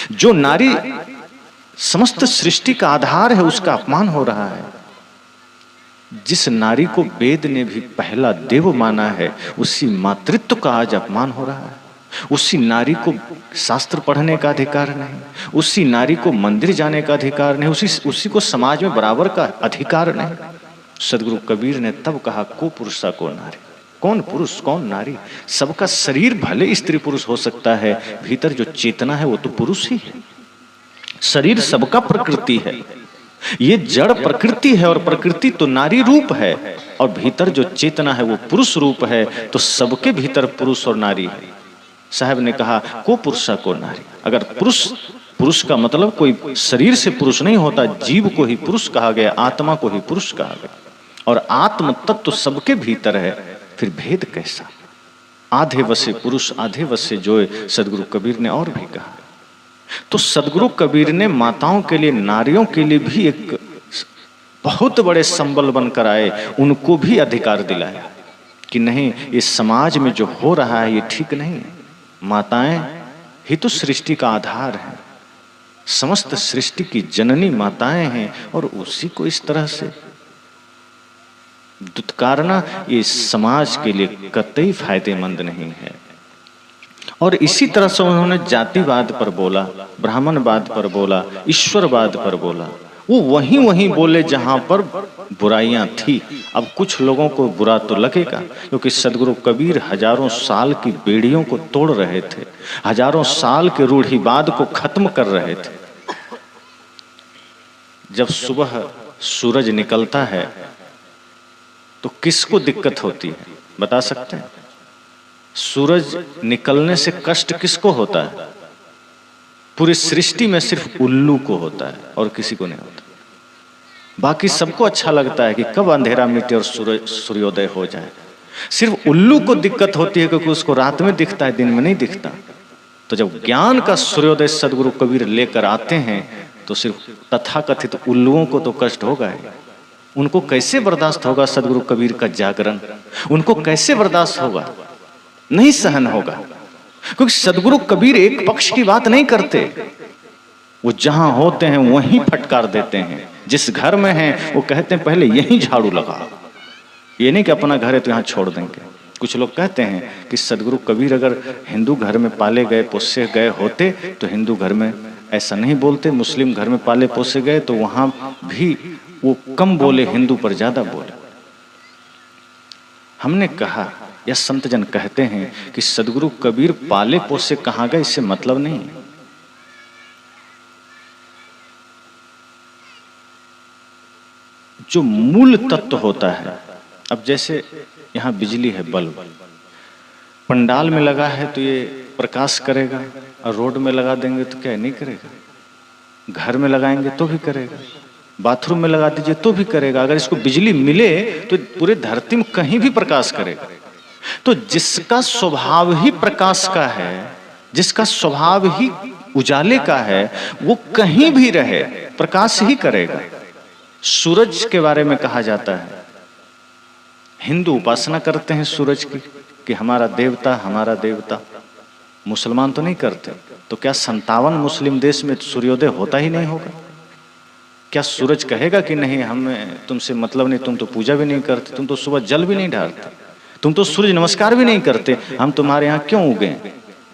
जो नारी समस्त सृष्टि का आधार है, उसका अपमान हो रहा है। जिस नारी को वेद ने भी पहला देव माना है, उसी मातृत्व का आज अपमान हो रहा है। उसी नारी को शास्त्र पढ़ने का अधिकार नहीं, उसी नारी को मंदिर जाने का अधिकार नहीं, उसी को समाज में बराबर का अधिकार नहीं। सदगुरु कबीर ने तब कहा, को पुरुषा को नारी। कौन पुरुष कौन नारी? सबका शरीर भले स्त्री पुरुष हो सकता है, भीतर जो चेतना है वो तो पुरुष ही है। शरीर सबका प्रकृति है, ये जड़ प्रकृति है, और प्रकृति तो नारी रूप है, और भीतर जो चेतना है वो पुरुष रूप है। तो सबके भीतर पुरुष और नारी है। साहब ने कहा, को पुरुषा को नारी। अगर पुरुष का मतलब कोई शरीर से पुरुष नहीं होता, जीव को ही पुरुष कहा गया, आत्मा को ही पुरुष कहा गया, और आत्म तत्व तो सबके भीतर है, फिर भेद कैसा? आधे वसे पुरुष आधे वसे जोए, सदगुरु कबीर ने और भी कहा। तो सदगुरु कबीर ने माताओं के लिए, नारियों के लिए भी एक बहुत बड़े संबल बनकर आए, उनको भी अधिकार दिलाया कि नहीं, ये समाज में जो हो रहा है ये ठीक नहीं है। माताएं ही तो सृष्टि का आधार है, समस्त सृष्टि की जननी माताएं हैं, और उसी को इस तरह से दुत्कारना ये समाज के लिए कतई फायदेमंद नहीं है। और इसी तरह से उन्होंने जातिवाद पर बोला, ब्राह्मणवाद पर बोला, ईश्वरवाद पर बोला। वो वहीं बोले जहां पर बुराइयां थी। अब कुछ लोगों को बुरा तो लगेगा, क्योंकि सदगुरु कबीर हजारों साल की बेड़ियों को तोड़ रहे थे, हजारों साल के रूढ़िवाद को खत्म कर रहे थे। जब सुबह सूरज निकलता है तो किसको दिक्कत होती है, बता सकते हैं? सूरज निकलने से कष्ट किसको होता है? पूरी सृष्टि में सिर्फ उल्लू को होता है, और किसी को नहीं होता। बाकी सबको अच्छा लगता है कि कब अंधेरा मिटे और सूर्योदय हो जाए। सिर्फ उल्लू को दिक्कत होती है, क्योंकि उसको रात में दिखता है, दिन में नहीं दिखता। तो जब ज्ञान का सूर्योदय सदगुरु कबीर लेकर आते हैं, तो सिर्फ तथाकथित उल्लुओं को तो कष्ट होगा ही। उनको कैसे बर्दाश्त होगा सदगुरु कबीर का जागरण? उनको कैसे बर्दाश्त होगा? नहीं सहन होगा, क्योंकि सदगुरु कबीर एक पक्ष की बात नहीं करते। वो जहां होते हैं वहीं फटकार देते हैं। जिस घर में हैं वो कहते हैं पहले यहीं झाड़ू लगा। ये नहीं कि अपना घर है तो यहाँ छोड़ देंगे। कुछ लोग कहते हैं कि सदगुरु कबीर अगर हिंदू घर में पाले गए पोसे गए होते तो हिंदू घर में ऐसा नहीं बोलते, मुस्लिम घर में पाले पोसे गए तो वहां भी वो कम बोले, हिंदू पर ज्यादा बोले। हमने कहा, या संत जन कहते हैं कि सदगुरु कबीर पाले पोसे कहाँ गए, इससे मतलब नहीं है। जो मूल तत्व होता है, अब जैसे यहाँ बिजली है, बल्ब पंडाल में लगा है तो ये प्रकाश करेगा, और रोड में लगा देंगे तो क्या नहीं करेगा? घर में लगाएंगे तो भी करेगा, बाथरूम में लगा दीजिए तो भी करेगा। अगर इसको बिजली मिले तो पूरे धरती में कहीं भी प्रकाश करेगा। तो जिसका स्वभाव ही प्रकाश का है, जिसका स्वभाव ही उजाले का है, वो कहीं भी रहे प्रकाश ही करेगा। सूरज के बारे में कहा जाता है, हिंदू उपासना करते हैं सूरज की कि हमारा देवता हमारा देवता। मुसलमान तो नहीं करते। तो क्या 57 मुस्लिम देश में सूर्योदय होता ही नहीं होगा? क्या सूरज कहेगा कि नहीं, हमें तुमसे मतलब नहीं, तुम तो पूजा भी नहीं करते, तुम तो सुबह जल भी नहीं डालते, तुम तो सूर्य नमस्कार भी नहीं करते, हम तुम्हारे यहाँ क्यों उगे?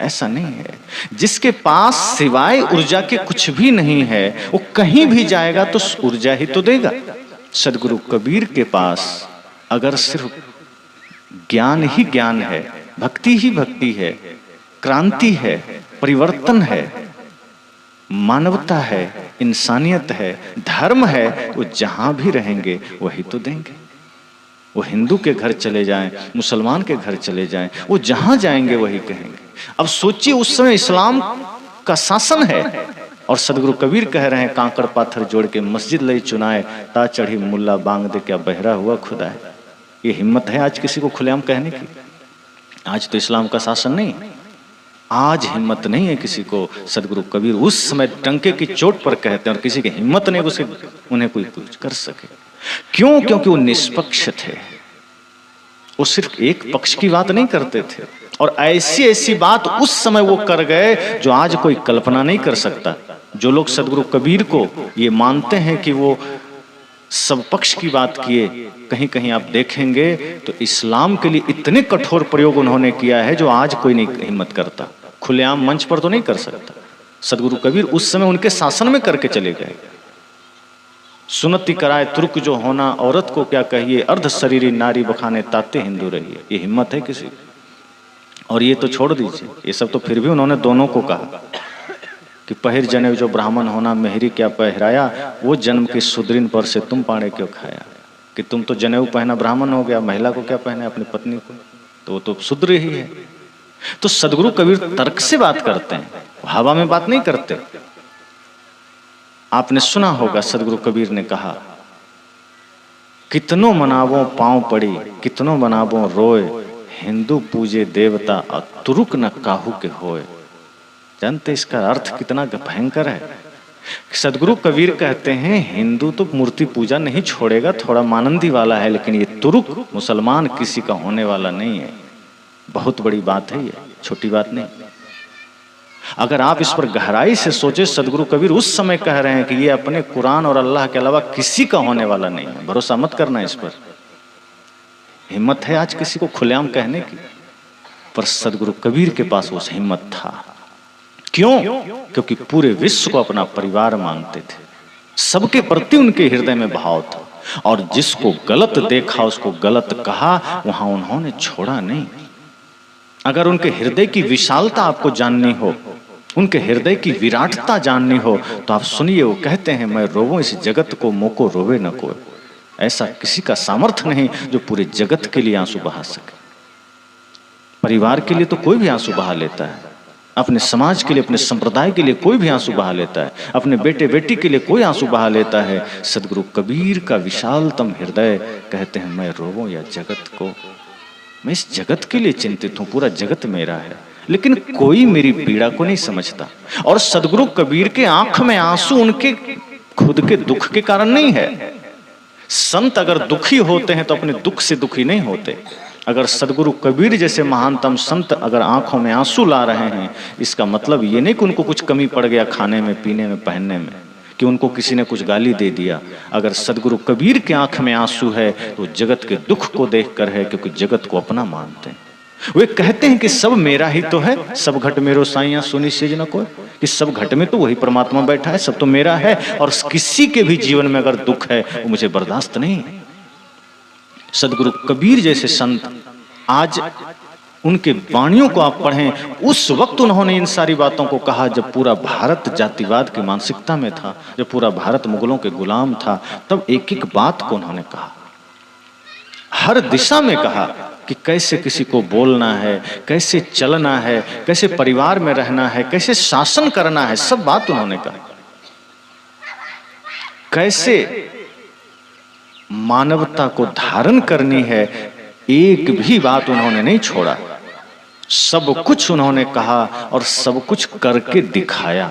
ऐसा नहीं है। जिसके पास सिवाय ऊर्जा के कुछ भी नहीं है, वो कहीं भी जाएगा तो ऊर्जा ही तो देगा। सदगुरु कबीर के पास अगर सिर्फ ज्ञान ही ज्ञान है, भक्ति ही भक्ति है, क्रांति है, परिवर्तन है, मानवता है, इंसानियत है, धर्म है, वो जहां भी रहेंगे वही तो देंगे। वो हिंदू के घर चले जाएं, मुसलमान के घर चले जाएं, वो जहां जाएंगे वही कहेंगे। अब सोचिए, उस समय इस्लाम का शासन है और सदगुरु कबीर कह रहे हैं, कांकड़ पाथर जोड़ के मस्जिद लई चुनाए, ता चढ़ी मुल्ला बांग दे क्या बहरा हुआ खुदा है। ये हिम्मत है आज किसी को खुलेआम कहने की? आज तो इस्लाम का शासन नहीं, आज हिम्मत नहीं है किसी को। सदगुरु कबीर उस समय टंके की चोट पर कहते हैं और किसी की हिम्मत नहीं उसे उन्हें कोई कुछ कर सके। क्यों? क्योंकि वो निष्पक्ष थे। वो सिर्फ एक पक्ष की बात नहीं करते थे, और ऐसी ऐसी बात उस समय वो कर गए जो आज कोई कल्पना नहीं कर सकता। जो लोग सदगुरु कबीर को ये मानते हैं कि वो सब पक्ष की बात किए, कहीं कहीं आप देखेंगे तो इस्लाम के लिए इतने कठोर प्रयोग उन्होंने किया है जो आज कोई नहीं हिम्मत करता, खुलेआम मंच पर तो नहीं कर सकता। सदगुरु कबीर उस समय उनके शासन में करके चले गए। सुनती कराए तुर्क जो होना, औरत को क्या कहिए, अर्ध शरीरी नारी बखाने ताते हिंदू रहिए। ये हिम्मत है किसी? और ये तो छोड़ दीजिए, ये सब तो फिर भी उन्होंने दोनों को कहा कि पहिर जनेऊ जो ब्राह्मण होना, मेहरी क्या पहराया, वो जन्म की सुदृढ़ पर से तुम पाड़े क्यों खाया। कि तुम तो जनेऊ पहना ब्राह्मण हो गया, महिला को क्या पहने, अपनी पत्नी को, तो वो तो शूद्र ही है। तो सदगुरु कबीर तर्क से बात करते हैं, हवा में बात नहीं करते। आपने सुना होगा सदगुरु कबीर ने कहा, कितनों मनावों पांव पड़ी, कितनों मनावों रोए, हिंदू पूजे देवता और तुरुक न काहू के होए। जानते इसका अर्थ कितना भयंकर है? सदगुरु कबीर कहते हैं हिंदू तो मूर्ति पूजा नहीं छोड़ेगा, थोड़ा मानंदी वाला है, लेकिन ये तुरुक मुसलमान किसी का होने वाला नहीं है। बहुत बड़ी बात है ये, छोटी बात नहीं। अगर आप इस पर गहराई से सोचे, सदगुरु कबीर उस समय कह रहे हैं कि ये अपने कुरान और अल्लाह के अलावा किसी का होने वाला नहीं है। भरोसा मत करना इस पर। हिम्मत है आज किसी को खुलेआम कहने की, पर सदगुरु कबीर के पास वो हिम्मत था। क्यों? क्योंकि पूरे विश्व को अपना परिवार मानते थे, सबके प्रति उनके हृदय में भाव था, और जिसको गलत देखा उसको गलत कहा, वहां उन्होंने छोड़ा नहीं। अगर उनके हृदय की विशालता आपको जाननी हो, उनके हृदय की विराटता जाननी हो, तो आप सुनिए, वो कहते हैं मैं रोवूं इस जगत को, मोको रोवे न कोई। ऐसा किसी का सामर्थ्य नहीं जो पूरे जगत के लिए आंसू बहा सके। परिवार के लिए तो कोई भी आंसू बहा लेता है, अपने समाज के लिए, अपने संप्रदाय के लिए कोई भी आंसू बहा लेता है, अपने बेटे बेटी के लिए कोई आंसू बहा लेता है। सदगुरु कबीर का विशालतम हृदय कहते हैं मैं रोवूं या जगत को, मैं इस जगत के लिए चिंतित हूं, पूरा जगत मेरा है, लेकिन कोई मेरी पीड़ा को नहीं समझता। और सदगुरु कबीर के आंख में आंसू उनके खुद के दुख के कारण नहीं है। संत अगर दुखी होते हैं तो अपने दुख से दुखी नहीं होते। अगर सदगुरु कबीर जैसे महानतम संत अगर आंखों में आंसू ला रहे हैं, इसका मतलब ये नहीं कि उनको कुछ कमी पड़ गया खाने में, पीने में, पहनने में, कि उनको किसी ने कुछ गाली दे दिया। अगर सदगुरु कबीर के आंख में आंसू है तो जगत के दुख को देखकर है, क्योंकि जगत को अपना मानते हैं। वे कहते हैं कि सब मेरा ही तो है, सब घट मेरो साइया सुनी सेज न कोई, कि सब घट में तो वही परमात्मा बैठा है, सब तो मेरा है, और किसी के भी जीवन में अगर दुख है वो मुझे बर्दाश्त नहीं है। सदगुरु कबीर जैसे संत, आज उनके वाणियों को आप पढ़ें, उस वक्त उन्होंने इन सारी बातों को कहा जब पूरा भारत जातिवाद की मानसिकता में था, जब पूरा भारत मुगलों के गुलाम था, तब एक एक बात को उन्होंने कहा, हर दिशा में कहा कि कैसे किसी को बोलना है, कैसे चलना है, कैसे परिवार में रहना है, कैसे शासन करना है, सब बात उन्होंने कहा। कैसे मानवता को धारण करनी है, एक भी बात उन्होंने नहीं छोड़ा। सब कुछ उन्होंने कहा और सब कुछ करके दिखाया।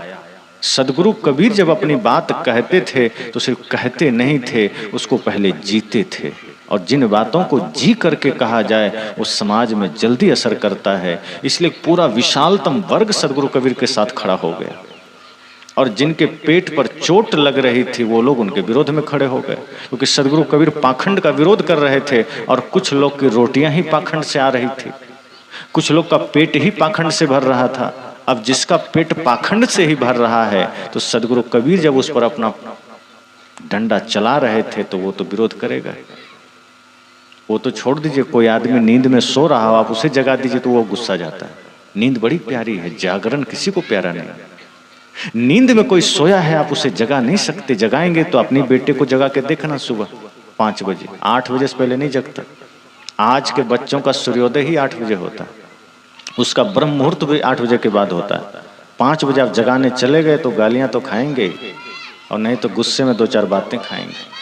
सदगुरु कबीर जब अपनी बात कहते थे तो सिर्फ कहते नहीं थे, उसको पहले जीते थे। और जिन बातों को जी करके कहा जाए वो समाज में जल्दी असर करता है। इसलिए पूरा विशालतम वर्ग सदगुरु कबीर के साथ खड़ा हो गया, और जिनके पेट पर चोट लग रही थी वो लोग उनके विरोध में खड़े हो गए, क्योंकि सदगुरु कबीर पाखंड का विरोध कर रहे थे, और कुछ लोग की रोटियां ही पाखंड से आ रही थी, कुछ लोग का पेट ही पाखंड से भर रहा था। अब जिसका पेट पाखंड से ही भर रहा है, तो सदगुरु कबीर जब उस पर अपना डंडा चला रहे थे तो वो तो विरोध करेगा। वो तो छोड़ दीजिए, कोई आदमी नींद में सो रहा हो, आप उसे जगा दीजिए तो वो गुस्सा जाता है। नींद बड़ी प्यारी है, जागरण किसी को प्यारा नहीं। नींद में कोई सोया है, आप उसे जगा नहीं सकते। जगाएंगे तो अपने बेटे को जगा के देखना, सुबह 5 बजे, 8 बजे से पहले नहीं जगता। आज के बच्चों का सूर्योदय ही 8 बजे होता है, उसका ब्रह्म मुहूर्त भी 8 बजे के बाद होता है। 5 बजे आप जगाने चले गए तो गालियां तो खाएंगे, और नहीं तो गुस्से में 2-4 बातें खाएंगे।